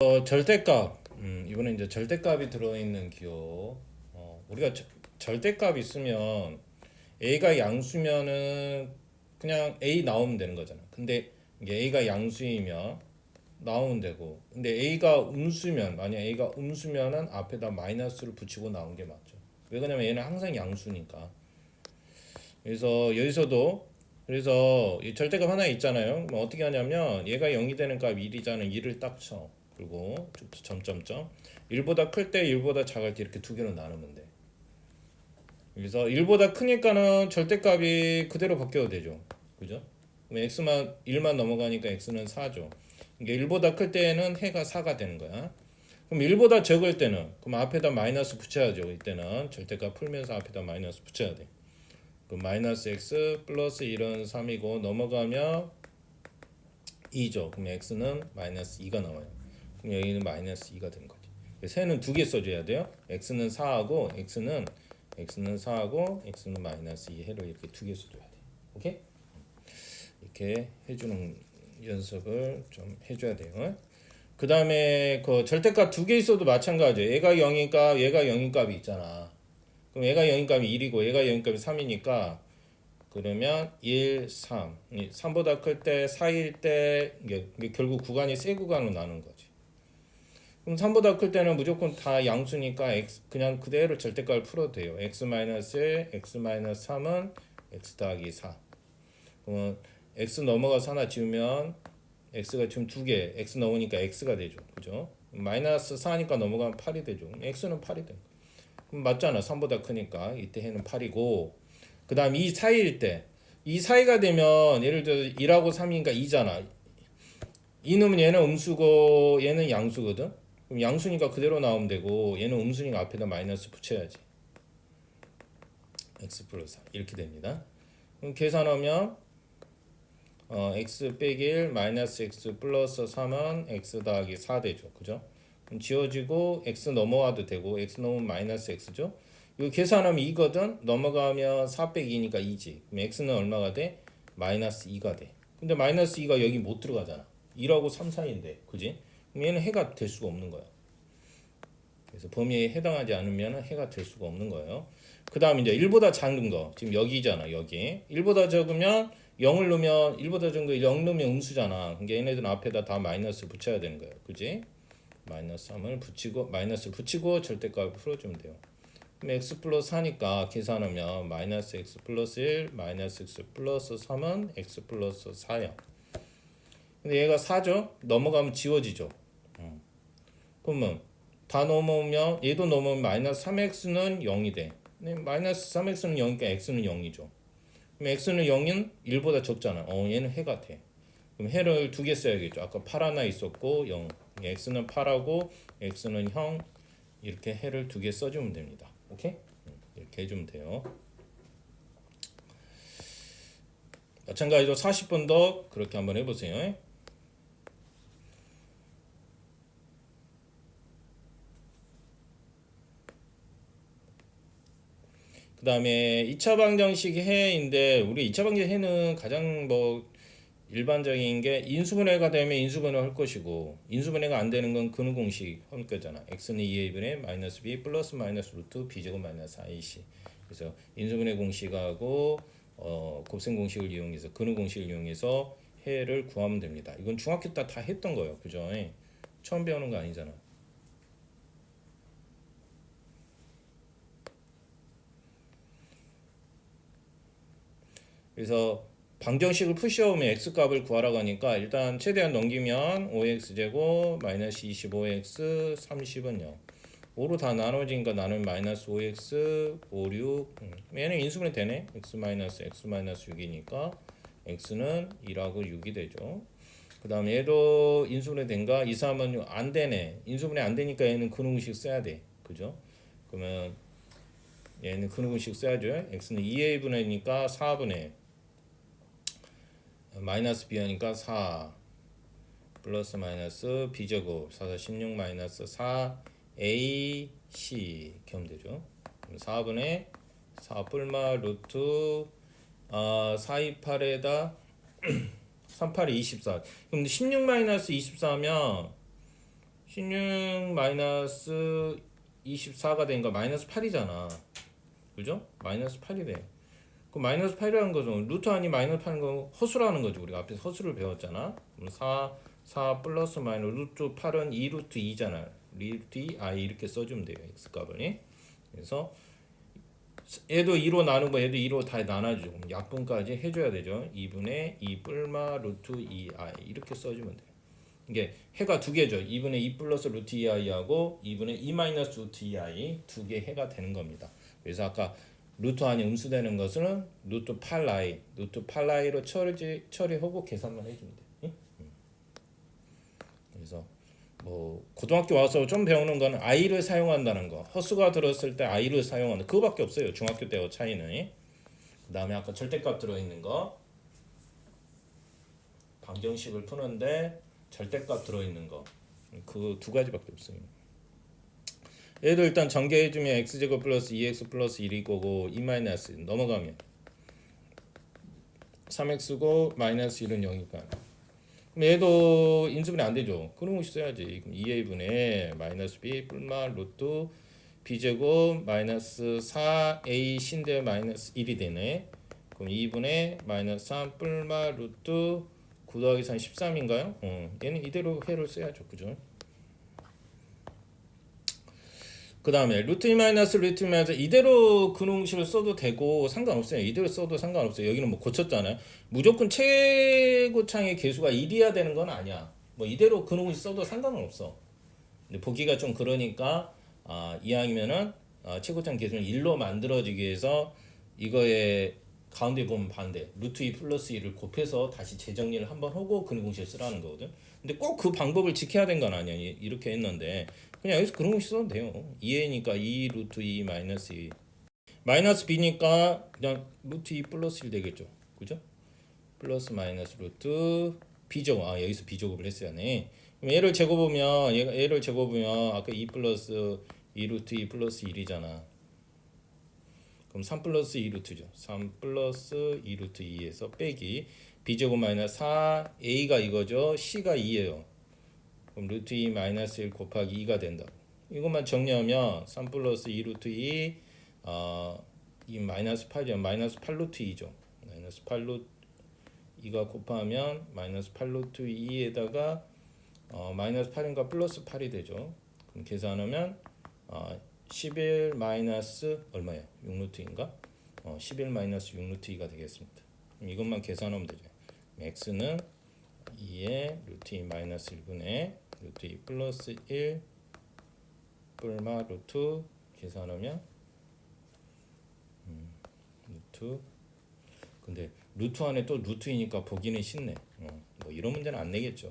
그래서 절대값, 이번에 이제 절대값이 들어있는 기호. 우리가 절대값 있으면 a가 양수면은 그냥 a 나오면 되는 거잖아. 근데 이게 a가 양수이면 나오면 되고, 근데 a가 음수면, 만약 a가 음수면은 앞에다 마이너스를 붙이고 나온 게 맞죠. 왜 그러냐면 얘는 항상 양수니까. 그래서 여기서도 그래서 이 절대값 하나 있잖아요. 뭐 어떻게 하냐면 얘가 0이 되는 값 1이잖아. 1을 딱 쳐. 그리고 점점점 1보다 클 때 1보다 작을 때 이렇게 두 개로 나누면 돼. 그래서 1보다 크니까는 절대값이 그대로 바뀌어도 되죠. 그죠? 그럼 x만 1만 넘어가니까 x는 4죠. 이게 1보다 클 때는 해가 4가 되는 거야. 그럼 1보다 적을 때는 그럼 앞에다 마이너스 붙여야죠. 이때는 절대값 풀면서 앞에다 마이너스 붙여야 돼. 그럼 마이너스 x 플러스 1은 3이고 넘어가면 2죠. 그럼 x는 마이너스 2가 나와요. 그럼 여기는 마이너스 2가 되는 거지. 세는 두 개 써줘야 돼요. x는 4하고 x는 4하고 x는 마이너스 2 해로 이렇게 두 개 써줘야 돼. 오케이? 이렇게 해주는 연습을 좀 해줘야 돼요. 그 다음에 그 절대값 두 개 있어도 마찬가지예요. 얘가 0인 값, 얘가 0인 값이 있잖아. 그럼 얘가 0인 값이 1이고 얘가 0인 값이 3이니까 그러면 1, 3. 3보다 클 때, 4일 때 이게 결국 구간이 세 구간으로 나눈 거지. 그럼 3보다 클 때는 무조건 다 양수니까 x 그냥 그대로 절대값을 풀어도 돼요. x-1, x-3은 x 더하기 4. 그러면 x 넘어가서 하나 지우면 x가 지금 두 개, x 넘으니까 x가 되죠. 그죠? 마이너스 4니까 넘어가면 8이 되죠. x는 8이 돼. 그럼 맞잖아. 3보다 크니까 이때 해는 8이고 그 다음 이 사이일 때 이 사이가 되면 예를 들어 1하고 3이니까 2잖아. 2는 얘는 음수고 얘는 양수거든. 그럼 양수니까 그대로 나오면 되고 얘는 음수니까 앞에다 마이너스 붙여야지. x 플러스 4 이렇게 됩니다. 그럼 계산하면 x 빼기 1 마이너스 x 플러스 3은 x 더하기 4 되죠. 그죠? 그럼 지워지고 x 넘어와도 되고 x 넘으면 마이너스 x죠. 이거 계산하면 2거든. 넘어가면 4 빼기 2니까 2지. 그럼 x는 얼마가 돼? 마이너스 2가 돼. 근데 마이너스 2가 여기 못 들어가잖아. 1하고 3 사이인데. 그지? 그럼 얘는 해가 될 수가 없는 거야. 그래서 범위에 해당하지 않으면 해가 될 수가 없는 거예요. 그 다음 이제 1보다 작은 거. 지금 여기잖아. 여기. 1보다 적으면 0을 넣으면 1보다 적은 거 0 넣으면 음수잖아. 그러니까 얘네들은 앞에다 다 마이너스 붙여야 되는 거예요. 그지? 마이너스 3을 붙이고 마이너스 붙이고 절대값을 풀어주면 돼요. 그럼 x 플러스 4니까 계산하면 마이너스 x 플러스 1 마이너스 x 플러스 3은 x 플러스 4야. 근데 얘가 4죠? 넘어가면 지워지죠. 그러면 다 넘으면 얘도 넘으면 마이너스 3x는 0이 돼. 마이너스 3x는 0이니까 x는 0이죠. 그럼 x는 0은 1보다 적잖아. 얘는 해가 돼. 그럼 해를 두 개 써야겠죠. 아까 8 하나 있었고 0. x는 8하고 x는 0 이렇게 해를 두 개 써주면 됩니다. 오케이? 이렇게 해주면 돼요. 마찬가지로 40번도 그렇게 한번 해보세요. 그 다음에 2차 방정식 해인데 우리 2차 방정식 해는 가장 뭐 일반적인 게 인수분해가 되면 인수분해 할 것이고 인수분해가 안 되는 건 근우 공식 할 거잖아. x는 2a 분의 마이너스 b 플러스 마이너스 루트 b제곱 마이너스 ac. 그래서 인수분해 공식하고 곱셈 공식을 이용해서 근우 공식을 이용해서 해를 구하면 됩니다. 이건 중학교 때 다 했던 거예요. 그죠? 처음 배우는 거 아니잖아. 그래서 방정식을 푸시해오면 x값을 구하라고 하니까 일단 최대한 넘기면 5x제곱 마이너스 25x 30은 0 5로 다 나눠지니까 나누면 마이너스 5x 5, 6 얘는 인수분해 되네. x 마이너스 6이니까 x는 1하고 6이 되죠. 그 다음에 얘도 인수분해 된가? 2, 3은 안 되네. 인수분해 안 되니까 얘는 근우공식 써야 돼. 그죠? 그러면 얘는 근우공식 써야죠. x는 2a 분의니까 4분의 마이너스 b하니까 4 플러스 마이너스 b제곱 4, 16 마이너스 4 a c 이렇게 되죠. 4분의 4 뿔마 루트 4, 2, 8에다 3, 8이 24. 그럼 16 마이너스 24면 16 마이너스 24가 되니까 마이너스 8이잖아. 그죠? 마이너스 8이 돼. 그 마이너스 8이라는 것은 루트 안이 마이너스 8인 건 허수라는 거지. 우리가 앞에서 허수를 배웠잖아. 그럼 4 플러스 마이너스 루트 8은 2 루트 2잖아. 루트 2 이렇게 써주면 돼요. x 값을. 그래서 얘도 2로 나누고 얘도 2로 다 나눠주죠. 그럼 약분까지 해줘야 되죠. 2분의 2 뿔마 루트 2i 이렇게 써주면 돼요. 이게 해가 두 개죠. 2분의 2 플러스 루트 2i하고 2분의 2 마이너스 루트 2i 두 개 해가 되는 겁니다. 그래서 아까 루트 안이 음수되는 것은 루트 8i, 루트 8i로 처리하고 계산만 해주면 돼. 응? 그래서 뭐 고등학교 와서 좀 배우는 거는 i를 사용한다는 거. 허수가 들었을 때 i를 사용한다. 그거밖에 없어요. 중학교 때와 차이는. 그다음에 아까 절대값 들어있는 거. 방정식을 푸는데 절대값 들어있는 거. 그 두 가지밖에 없어요. 얘도 일단 전개해주면 x제곱 플러스 2x 플러스 1이 거고 2 마이너스 넘어가면 3x고 마이너스 1은 0이니까 그럼 얘도 인수분해 안 되죠. 그런 거 써야지. 그럼 2a분의 마이너스 b 뿔마 루트 b제곱 마이너스 4a 신대 마이너스 1이 되네. 그럼 2분의 마이너스 3 뿔마 루트 9 더하기 3 13인가요? 얘는 이대로 해를 써야죠. 그죠? 그 다음에 루트 2 마이너스 루트 2 마이너스 이대로 근홍식을 써도 되고 상관없어요. 이대로 써도 상관없어요. 여기는 뭐 고쳤잖아요. 무조건 최고창의 개수가 1이어야 되는 건 아니야. 뭐 이대로 근홍식 써도 상관은 없어. 근데 보기가 좀 그러니까 이왕이면은 최고창 개수를 1로 만들어지기 위해서 이거에 가운데 보면 반대 루트 2 플러스 1을 곱해서 다시 재정리를 한번 하고 근홍식을 쓰라는 거거든. 근데 꼭 그 방법을 지켜야 되는 건 아니야. 이렇게 했는데 그냥 여기서 그런 거 써도 돼요. 2a니까 2 루트 2 마이너스 2 마이너스 b니까 그냥 루트 2 플러스 1 되겠죠. 그죠? 플러스 마이너스 루트 b제곱 여기서 b제곱을 했어야 하네. 그럼 얘를 제곱하면 얘를 제곱하면 아까 2 플러스 2 루트 2 플러스 1이잖아. 그럼 3 플러스 2 루트죠. 3 플러스 2 루트 2에서 빼기 b제곱 마이너스 4a가 이거죠. c가 2예요. 그럼 루트 2 마이너스 1 곱하기 2가 된다고. 이것만 정리하면 3 플러스 2 루트 2 이 마이너스 8이요. 마이너스 8 루트 2죠. 마이너스 8 루트 2가 곱하면 마이너스 8 루트 2에다가 마이너스 8인가 플러스 8이 되죠. 그럼 계산하면 11 마이너스 얼마야? 6 루트인가? 11 마이너스 6 루트 2가 되겠습니다. 그럼 이것만 계산하면 되죠. x는 2의 루트 2 마이너스 1분의 루트 2 플러스 1 뿔마 루트 계산하면 루트 근데 루트 안에 또 루트이니까 보기는 쉽네. 뭐 이런 문제는 안 내겠죠.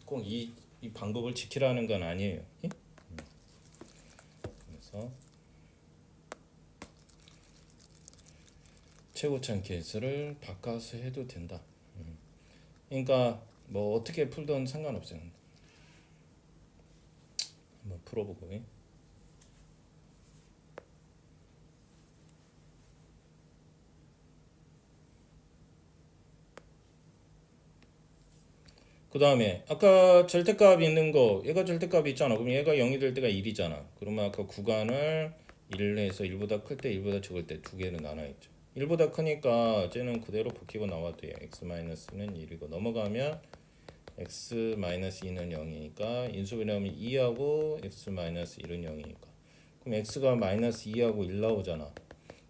꼭 이 방법을 지키라는 건 아니에요. 그래서 최고창 개수를 바꿔서 해도 된다. 그러니까 뭐 어떻게 풀든 상관없어요. 한번 풀어보고. 그 다음에 아까 절대값 있는 거 얘가 절대값이 있잖아. 그럼 얘가 0이 될 때가 1이잖아. 그러면 아까 구간을 1을 해서 1보다 클 때 1보다 적을 때 두 개로 나눠있죠. 1보다 크니까 쟤는 그대로 바뀌고 나와도 돼요. x-는 1이고 넘어가면 x-2는 0이니까 인수분해하면 2하고 x-1은 0이니까 그럼 x가 마이너스 2하고 1 나오잖아.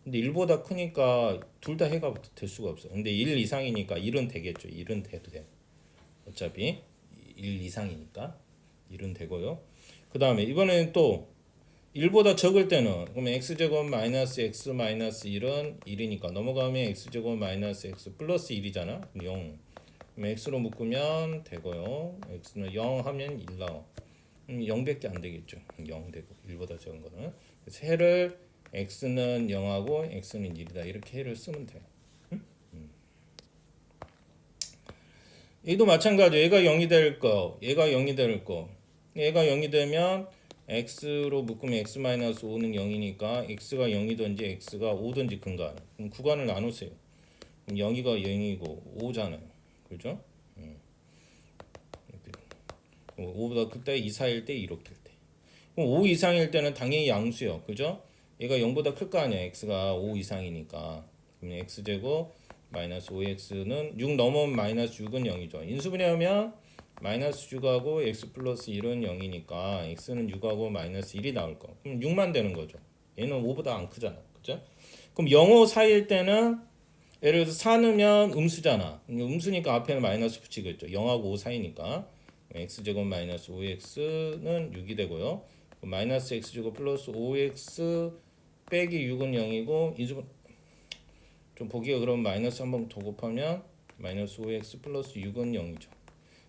근데 1보다 크니까 둘 다 해가 될 수가 없어. 근데 1 이상이니까 1은 되겠죠. 1은 돼도 돼. 어차피 1 이상이니까 1은 되고요. 그 다음에 이번에는 또 1보다 적을 때는 그러면 x제곱 마이너스 x 마이너스 1은 1이니까 넘어가면 x제곱 마이너스 x 플러스 1이잖아. 0. 그럼 x로 묶으면 되고요. x는 0 하면 1 나와. 0밖에 안 되겠죠. 0 되고 1보다 적은 거는. 그래서 해를 x는 0하고 x는 1이다. 이렇게 해를 쓰면 돼요. 얘도 마찬가지. 얘가 0이 될 거, 얘가 0이 될 거. 얘가 0이 되면 x로 묶으면 x-5는 0이니까 x가 0이든지 x가 5든지 근간. 그럼 구간을 나누세요. 그럼 0이가 0이고 5잖아요. 그죠? 5보다 클 때, 2, 4일 때, 이렇게 될 때. 그럼 5 이상일 때는 당연히 양수요. 그죠? 얘가 0보다 클 거 아니야. x가 5 이상이니까. 그럼 x제곱 마이너스 5x는 6 넘으면 마이너스 6은 0이죠. 인수분해하면 마이너스 6하고 x 플러스 1은 0이니까 x는 6하고 마이너스 1이 나올 거. 그럼 6만 되는 거죠. 얘는 5보다 안 크잖아. 그죠? 그럼 0, 5, 4일 때는 예를 들어서 4 넣으면 음수잖아. 음수니까 앞에는 마이너스 붙이겠죠. 0하고 5 사이니까. x제곱 마이너스 5x는 6이 되고요. 마이너스 x제곱 플러스 5x 빼기 6은 0이고 인수분 좀 보기가 그러면 마이너스 한 번 더 곱하면 마이너스 5x 플러스 6은 0이죠.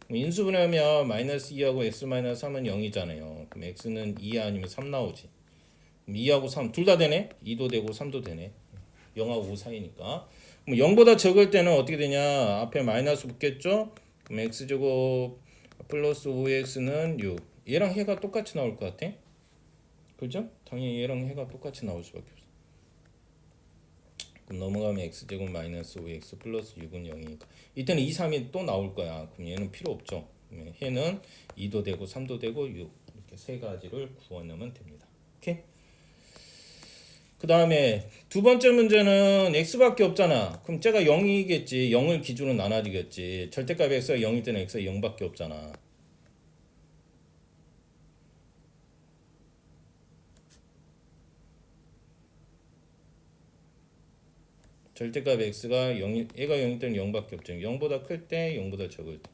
인수분해하면 마이너스 2하고 x 마이너스 3은 0이잖아요. 그럼 x는 2 아니면 3 나오지. 그럼 2하고 3 둘 다 되네. 2도 되고 3도 되네. 0하고 5 사이니까. 그럼 0보다 적을 때는 어떻게 되냐? 앞에 마이너스 붙겠죠? 그럼 x제곱 플러스 5x는 6. 얘랑 해가 똑같이 나올 것 같아. 그죠? 당연히 얘랑 해가 똑같이 나올 수밖에 없어. 그럼 넘어가면 x제곱 마이너스 5x 플러스 6은 0이니까 이때는 2, 3이 또 나올 거야. 그럼 얘는 필요 없죠. 해는 2도 되고 3도 되고 6 이렇게 세 가지를 구해내면 됩니다. 오케이? 그 다음에 두 번째 문제는 x밖에 없잖아. 그럼 쟤가 0이겠지. 0을 기준으로 나눠지겠지. 절대값 x가 0일 때는 x가 0밖에 없잖아. 절대값 x가 0, 얘가 0일 때는 0밖에 없죠. 0보다 클 때, 0보다 적을 때.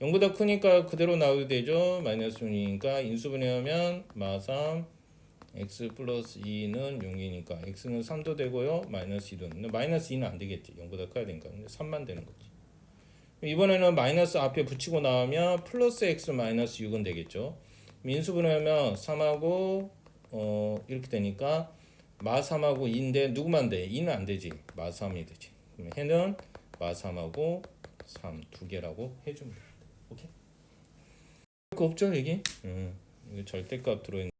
0보다 크니까 그대로 나오게 되죠. 마이너스 1이니까 인수분해하면 마3 x 플러스 2는 0이니까 x는 3도 되고요. 마이너스 2도. 근데 마이너스 2는 안 되겠지. 0보다 커야 되니까. 근데 3만 되는 거지. 이번에는 마이너스 앞에 붙이고 나오면 플러스 x 마이너스 6은 되겠죠. 인수분해하면 3하고 이렇게 되니까 마3하고 2인데 누구만 돼? 2는 안 되지. 마3이 되지. 그럼 해는 마3하고 3 두 개라고 해주면 됩니다. 오케이? 그 없죠, 여기? 이거 절대값 들어있는